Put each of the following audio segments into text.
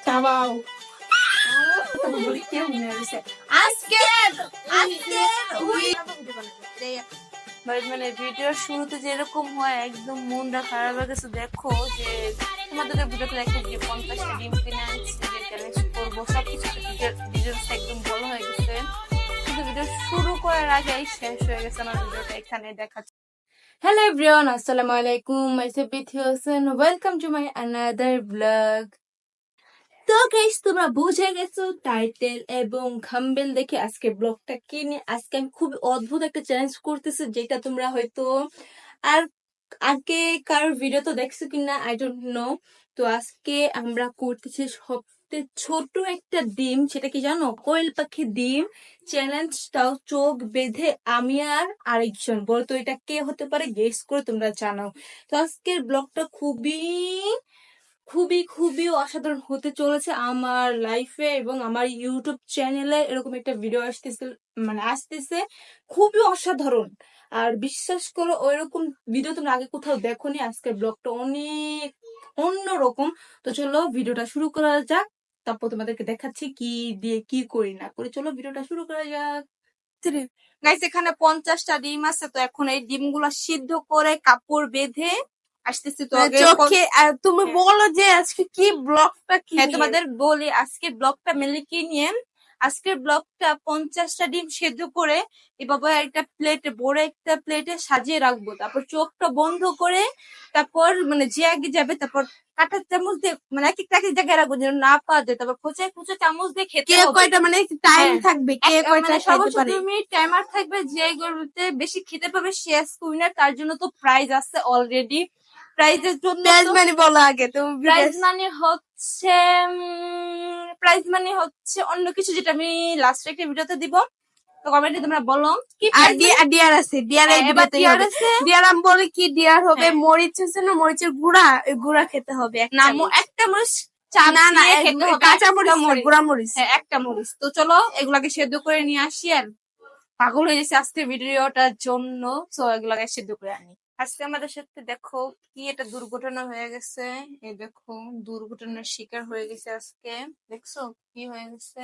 চাবাও মানে ভিডিওর শুরুতে যেরকম হয় একদম মনটা খারাপ হয়ে গেছে। দেখো যে তোমাদের ভিডিওতে দেখে যে 50টা ডিম কিনে আনছি, যে চ্যালেঞ্জ করবো, সবকিছু ডিটেলস একদম বলা হয়ে গেছে, কিন্তু ভিডিও শুরু করার আগেই শেষ হয়ে গেছে আমার ভিডিওটা এখানে দেখাচ্ছে। Hello everyone, Assalamu alaikum. Myself Bithi Hossain. Welcome to my another vlog. তো গাইস, তোমরা বুঝে গেছো টাইটেল এবং থাম্বনেল দেখে আজকে ব্লগটা কি নিয়ে। আজকে আমি খুব অদ্ভুত একটা চ্যালেঞ্জ করতেছি, যেটা তোমরা হয়তো আর আগে কারোর ভিডিও তো দেখছো কিনা আই ডোন্ট নো। তো আজকে আমরা করতেছি সবচেয়ে ছোট একটা ডিম, সেটা কি জানো? কোয়েল পাখি ডিম চ্যালেঞ্জ, তাও চোখ বেঁধে আমি আর আরেকজন। বলো তো এটা কে হতে পারে? গেস করে তোমরা জানাও। তো আজকের ব্লগটা খুবই খুবই খুবই অসাধারণ হতে চলেছে আমার লাইফে এবং আমার ইউটিউব চ্যানেলে। এরকম একটা ভিডিও আসতেছে খুবই অসাধারণ। আর বিশ্বাস করো, ওইরকম ভিডিও তোমরা আগে কোথাও দেখোনি। আজকের ব্লগটা অনেক অন্যরকম। তো চলো ভিডিওটা শুরু করা যাক, তারপর তোমাদেরকে দেখাচ্ছি কি দিয়ে কি করি না করি। চলো ভিডিওটা শুরু করা যাক। গাইস, এখানে 50টা ডিম আছে। তো এখন এই ডিমগুলো সিদ্ধ করে কাপড় বেঁধে আসতেছি। তো চোখে তুমি বলো যে আজকে কি ব্লগটা কি হ্যাঁ, তোমাদের বলি আজকে ব্লগটা মেনলি কি নিয়ে। আজকের ব্লগটা 50টা ডিম সেদ্ধ করে এভাবে একটা প্লেটে, বড় একটা প্লেটে সাজিয়ে রাখবো। তারপর চোখটা বন্ধ করে তারপর মানে যে আগে যাবে, তারপর কাঁটার চামচ দিয়ে মানে এক একটা জায়গায় রাখবো যেন না পাওয়া যায়। তারপর খোঁচায় খোঁচায় চামচ দিয়ে খেতে হবে। কয়টা মানে টাইম হ্যাঁ, থাকবে, কে কয়টা মানে খেতে সর্বোচ্চ পারে? 2 মিনিট টাইমার থাকবে। যে গরুতে বেশি খেতে পাবে সে আজকে উইনার। তার জন্য তো প্রাইজ আছে অলরেডি। প্রাইজের জন্য প্রাইজ মানি বলো আগে তুমি। প্রাইজ মানি হচ্ছে প্রাইজ মানি হচ্ছে অন্য কিছু, যেটা আমি লাস্ট একটা ভিডিওতে দিব। তো কমেন্টে তোমরা বলো কি আর প্রাইজ মানি। ডিয়ার আছে, ডিয়ার এই এবার ভিডিওতেই ডিয়ার হবে। আছে। ডিয়ার আমি বলি কি, ডিয়ার হবে হ্যাঁ। মরিচ আছে না, মরিচের গুঁড়া, ওই গুঁড়া খেতে হবে এক না, চামচ। একটা মরিচ চাপ না না, দিয়ে খেতে হবে। কাঁচা একটা মরিচ না, মরিচ। গুঁড়া মরিচ। হ্যাঁ, একটা মরিচ। তো চলো এগুলাকে সেদ্ধ করে নিয়ে আসি। আর পাগল হয়ে গেছে আজকে ভিডিওটার জন্য। তো এগুলাকে সেদ্ধ করে আনি। আজকে আমাদের সাথে দেখো কি একটা দুর্ঘটনা হয়ে গেছে। এই দেখো, দুর্ঘটনার শিকার হয়ে গেছে আজকে। দেখছো কি হয়ে গেছে?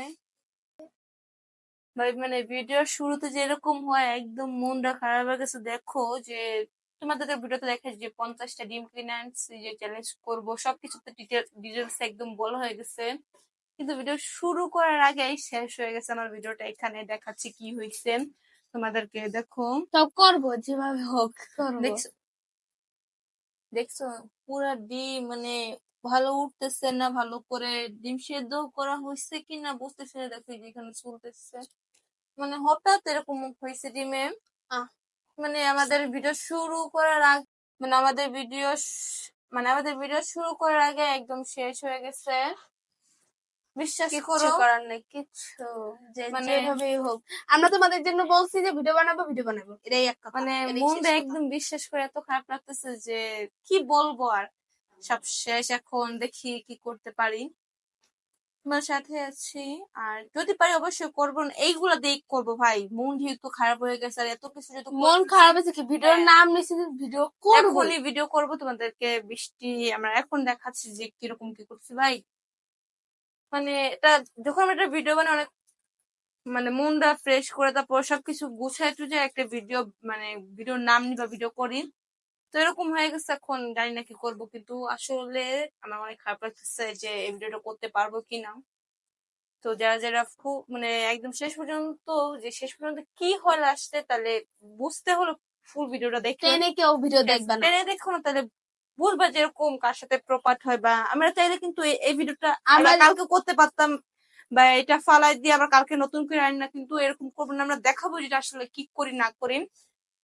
মানে ভিডিওর শুরুতে যেরকম হয় একদম মনটা খারাপ হয়ে গেছে। দেখো যে তোমাদের ভিডিওতে দেখে যে 50টা ডিম কিনে আনছি, যে চ্যালেঞ্জ করবো, সবকিছুতে ডিটেলস একদম বলা হয়ে গেছে, কিন্তু ভিডিও শুরু করার আগেই শেষ হয়ে গেছে আমার ভিডিওটা। এখানে দেখাচ্ছি কি হয়েছে তোমাদেরকে। দেখো, সব করবো যেভাবে হোক করবো। দেখছো দেখছো পুরা ডিম মানে ভালো উঠতেছে না, ভালো করে ডিম সেদ্ধ করা হয়েছে কিনা বুঝতেছে না। দেখো যেখানে চলতেছে, মানে হঠাৎ এরকম হয়েছে ডিমে। মানে আমাদের ভিডিও শুরু করার আগে, মানে আমাদের ভিডিও শুরু করার আগে একদম শেষ হয়ে গেছে। বিশ্বাস কিচ্ছু করো, করার নেই, কিচ্ছু মানে যেভাবেই হোক। আমরা তোমাদের জন্য বলছি যে ভিডিও বানাবো, ভিডিও বানাবো, এটাই এক কথা, মানে এটাই শেষ মনটা কথা। একদম বিশ্বাস করে এত খারাপ লাগতেছে যে কি বলবো আর। সব শেষ, এখন দেখি কি করতে পারি। তোমার সাথে আছি, আর যদি পারি অবশ্যই করবো না। এইগুলা দিয়ে করবো ভাই, মন যেহেতু খারাপ হয়ে গেছে আর এত কিছু যেহেতু মন করতেছি, খারাপ আছে কি, ভিডিওর হ্যাঁ, নাম নিছি, ভিডিও করবো। এখনই ভিডিও করব তোমাদেরকে। বৃষ্টি আমরা এখন দেখাচ্ছি যে কিরকম কি করছি ভাই। মানে এটা যখন আমরা একটা ভিডিও বানাই অনেক মানে মনটা ফ্রেশ করে তারপর সবকিছু গুছাই টুছাই একটা ভিডিও, মানে ভিডিওর নাম নি বা ভিডিও করি। তো এরকম হয়ে গেছে, এখন জানি না কি করবো। কিন্তু আসলে আমার অনেক খারাপ লাগতেছে যে এই ভিডিওটা করতে পারবো কিনা। তো যারা যারা মানে একদম শেষ পর্যন্ত কি হয় লাস্টে, তাহলে বুঝতে হলো ফুল ভিডিওটা দেখলে। ট্রেনে কেউ ভিডিও দেখবে না। টেনে দেখো না, তাহলে বুঝবা যে এরকম কার সাথে প্রপাত হয়। বা আমরা চাইলে কিন্তু এই ভিডিওটা আমরা আমার কালকে করতে পারতাম, বা এটা ফালাই দিয়ে আবার কালকে নতুন করে আনি না, কিন্তু এরকম করবো না। আমরা দেখাবো যেটা আসলে কি করি না করি।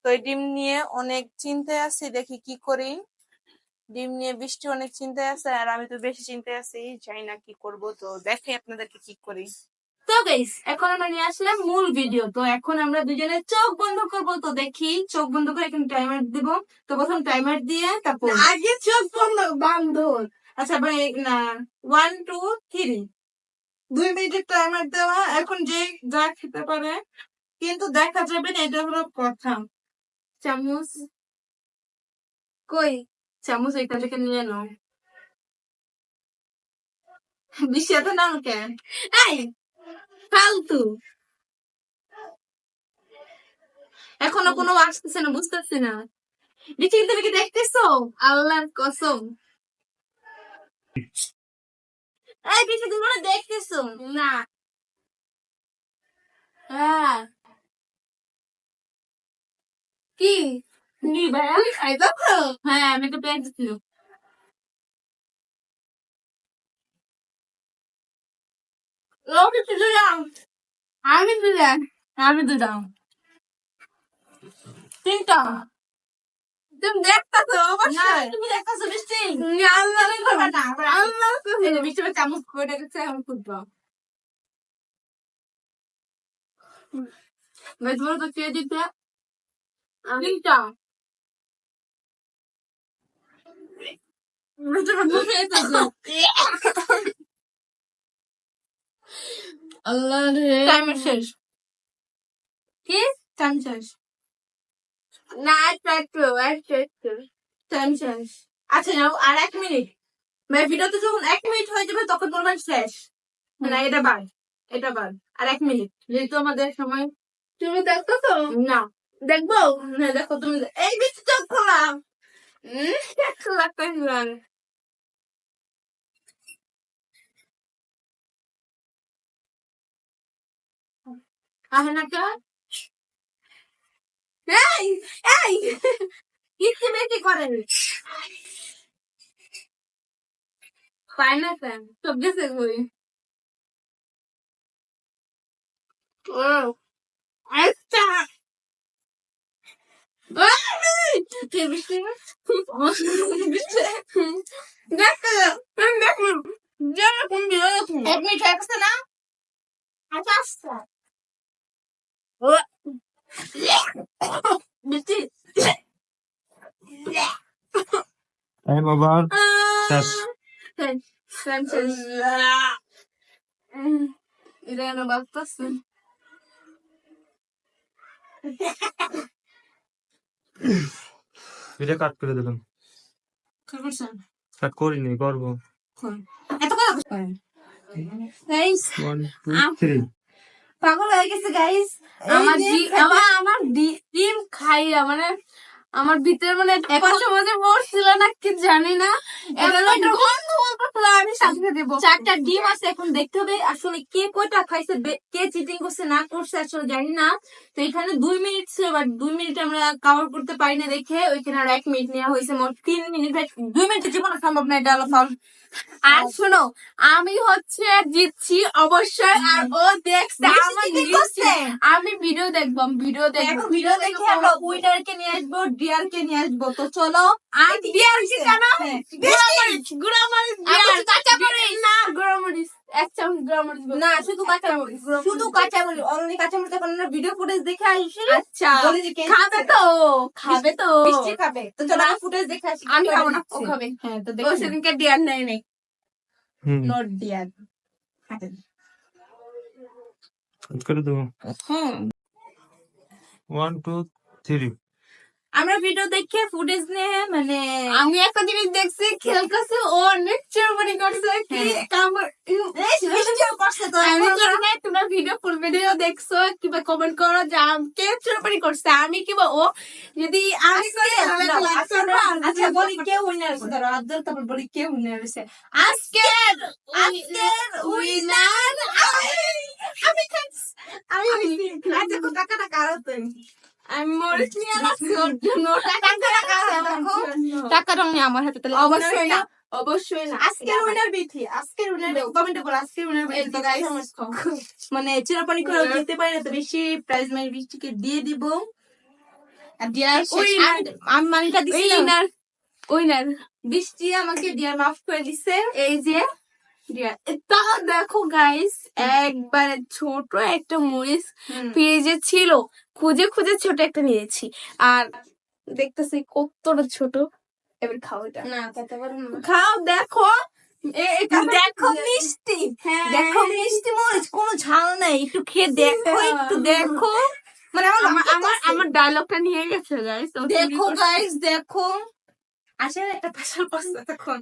তো এই ডিম নিয়ে অনেক চিন্তায় আছি, দেখি কি করি। ডিম নিয়ে বৃষ্টি অনেক চিন্তায় আছে, আর আমি তো বেশি চিন্তায় আছি, জানি না কি করব। তো দেখে আপনাদেরকে কি করি। তো গাইস, এখন আমরা নিয়ে আসলাম মূল ভিডিও। তো এখন আমরা দুজনে চোখ বন্ধ করবো। তো দেখি, চোখ বন্ধ করে এখন টাইমার দিব। তো প্রথম টাইমার দিয়ে তারপর আগে চোখ বন্ধ বান্ধব। আচ্ছা ভাই, না 1 2 3 2 মিনিটের টাইমার দেওয়া। এখন যে যা খেতে পারে কিন্তু দেখা যাবে না, এটা হলো কথা। চামচ কই? চামচ এখান থেকে নিয়ে নাও। বৃষ্টি এত নাম কেন? এই ফালতু, এখনো কোনো আসতেছে না, বুঝতেছি না। বৃষ্টি তুমি কি দেখতেছো? আল্লাহর কসম, এই বৃষ্টি তুমি মনে হয় দেখতেছো না? হ্যাঁ কি নি ভাই, আমি খাইতে পারো? হ্যাঁ আমি তো পেয়ে দিচ্ছিল। ওকে তুলে দাও, আমি দিলে, আমি দিলাম তিনটা। তুমি দেখতেছো অবশ্যই, তুমি দেখতেছো বৃষ্টি? আল্লাহ করবে না, আল্লাহ বৃষ্টি চামচ করে গেছে, আমি ফুটবো ভাই, তোমার তো চেয়ে দিতে তিনটা। আল্লাহ রে, টাইম শেষ। কি টাইম শেষ? না একটু টাইম শেষ। আচ্ছা নাও আর 1 মিনিট, মানে ভিডিওতে যখন 1 মিনিট হয়ে যাবে তখন বলবেন শেষ। না এটা বাদ, এটা বাদ, আর 1 মিনিট যেহেতু আমাদের সময়। তুমি দেখো তো? না দেখবো না, দেখো তুমি এই বেশি চোখ খোলা। লাগতেছে আহে না কে? এই এই কিচ্ছু বেশি করেন পায় না কেন, সব গেছে কই? ও আচ্ছা, তুই বৃষ্টি দেখতে দেখুন, যেরকম যেরকম 1 মিনিট হয়ে গেছে না? আচ্ছা আচ্ছা বৃষ্টি টাইম ওভার, শেষ। এটা কেন বাজতেছে? ভিডিও কাট করে দিলাম। কাট করিনি, করবো। এত কথা গাইস, 1 2 3 পাগল হয়ে গেছে গাইস। আমার ডিম খাইয়া মানে আমার ভিতরে মানে একটা মধ্যে পড়ছিল না কি জানি না, আমি সাথে দেবো। 4টা ডিম আছে, এখন দেখতে হবে আসলে কে কয়টা খাইছে, কে চিটিং করছে না করছে আসলে জানি না। তো এখানে 2 মিনিট ছিল, বাট 2 মিনিট আমরা কভার করতে পারি না দেখে ওইখানে আর 1 মিনিট নেওয়া হয়েছে, মোট 3 মিনিট। 2 মিনিট জীবনে সম্ভব না, এটা হলো ফল। আর শোনো, আমি হচ্ছে জিতছি অবশ্যই, আর ও দেখছে আমার জিতছে। আমি ভিডিও দেখবো, ভিডিও দেখবো, ভিডিও দেখে আমরা উইনারকে নিয়ে আসবো, ডিয়ারকে নিয়ে আসবো। তো চলো, আর ডিয়ার কি জানো? গুড়ামরিচ, গুড়ামরিচ, কাঁচামরিচ না, গুড়ামরিচ 1 চামচ গুড়ামরিচ না, শুধু কাঁচামরিচ, শুধু কাঁচামরিচ, অনলি কাঁচামরিচ। এখন আমরা ভিডিও ফুটেজ দেখে আসি। আচ্ছা খাবে তো, খাবে তো, মিষ্টি খাবে তো, চলো ফুটেজ দেখে আসি। আমি খাবো না, ও খাবে। হ্যাঁ তো দেখো, সেদিনকে ডিয়ার নেই নেই, নট ডিয়ার। কাট করে দেবো। হ্যাঁ 1 2 3 আমরা ভিডিও দেখে ফুটেজ নিয়ে মানে আমি একটা জিনিস দেখছি, খেলতেছে ও অনেক চুরমারি করছে কি কামড় করছে। তো আমি জানি না তোমরা ভিডিও ফুল ভিডিও দেখছো কিবা কমেন্ট করো যে কে চুরমারি করছে, আমি কিবা ও। যদি আমি করি তাহলে লাইক করো। আচ্ছা বলি কে উইনার হইছে, ধরো আদ্র, তারপর বলি কে উইনার হইছে। আজকের উইনার আমি খাচ্ছি, আমি আচ্ছা টাকা টাকা আরো তো আমি মরিচ নিয়ে আসছি ওর জন্য। টাকাটা নিয়ে আমার হাতে, তাহলে অবশ্যই না, অবশ্যই না। আজকের উইনার বিথি, আজকের উইনার কমেন্টে বলো, আজকের উইনার বিথি। তো গাইস মানে চিরাপানি করে দিতে পারি না, তো বেশি প্রাইজ মানি বৃষ্টিকে দিয়ে দিব। আর ডিয়ার আমি মানিটা দিছি না, উইনার বৃষ্টি আমাকে ডিয়ার মাফ করে দিছে। এই যে তা দেখো গাইস, একবারে ছোট একটা মরিচ ফ্রিজে ছিল, খুঁজে খুঁজে ছোট একটা নিয়েছি, আর দেখতেছি কতটা ছোট। এবার খাও, এটা না খেতে পারো না, খাও দেখো। দেখো মিষ্টি, দেখো মিষ্টি মরিচ, কোনো ঝাল নাই, একটু খেয়ে দেখো, একটু দেখো। মানে আমার ডায়লগটা নিয়ে গেছে গাইস। দেখো গাইস দেখো, আসলে একটা পেশাল করছে তখন।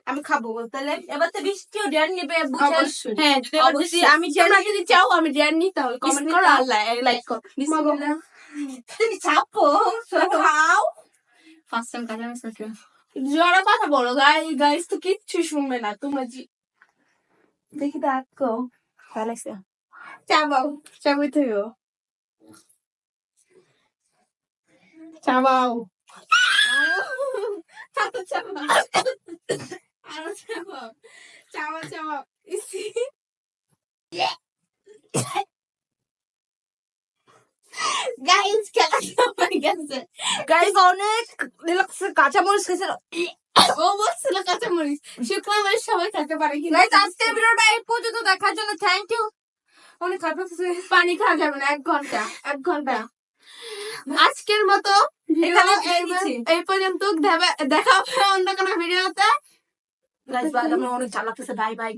আমি খাবো তাহলে এবার তো বৃষ্টিও ডেয়ার নিবে বুঝে অবশ্যই। হ্যাঁ যদি এবার যদি অবশ্যই। আমি তোমরা যদি চাও আমি ডেয়ার নিই তাহলে কমেন্ট করো আর লাইক করো বিসমিল্লাহ। তুমি চাপো খাও ফার্স্ট টাইম কাজে আসছে জোরে কথা বলো গাইস তো কিচ্ছু শুনবে না তোমরা দেখি দেখো ভালোছে চাবাও চাবই তুইও চাবাও আরো চাবাও আরো চাবাও চাবাও চাবাও ইসি গাইস খেলা হয়ে গেছে গাইস অনেক রিল্যাক্স কাঁচামরিচ খেয়েছে ও বলছিল কাঁচামরিচ শুক্রবার সবাই খেতে পারে কি গাইস আজকের ভিডিওটা এই পর্যন্ত দেখার জন্য থ্যাংক ইউ অনেক খারাপ পানি খাওয়া যাবে না 1 ঘন্টা আজকের মতো এখানে এই পর্যন্ত দেখা হবে অন্য কোনো ভিডিওতে গাইস বাই আমরা অনেক জ্বালাতেছে বাই বাই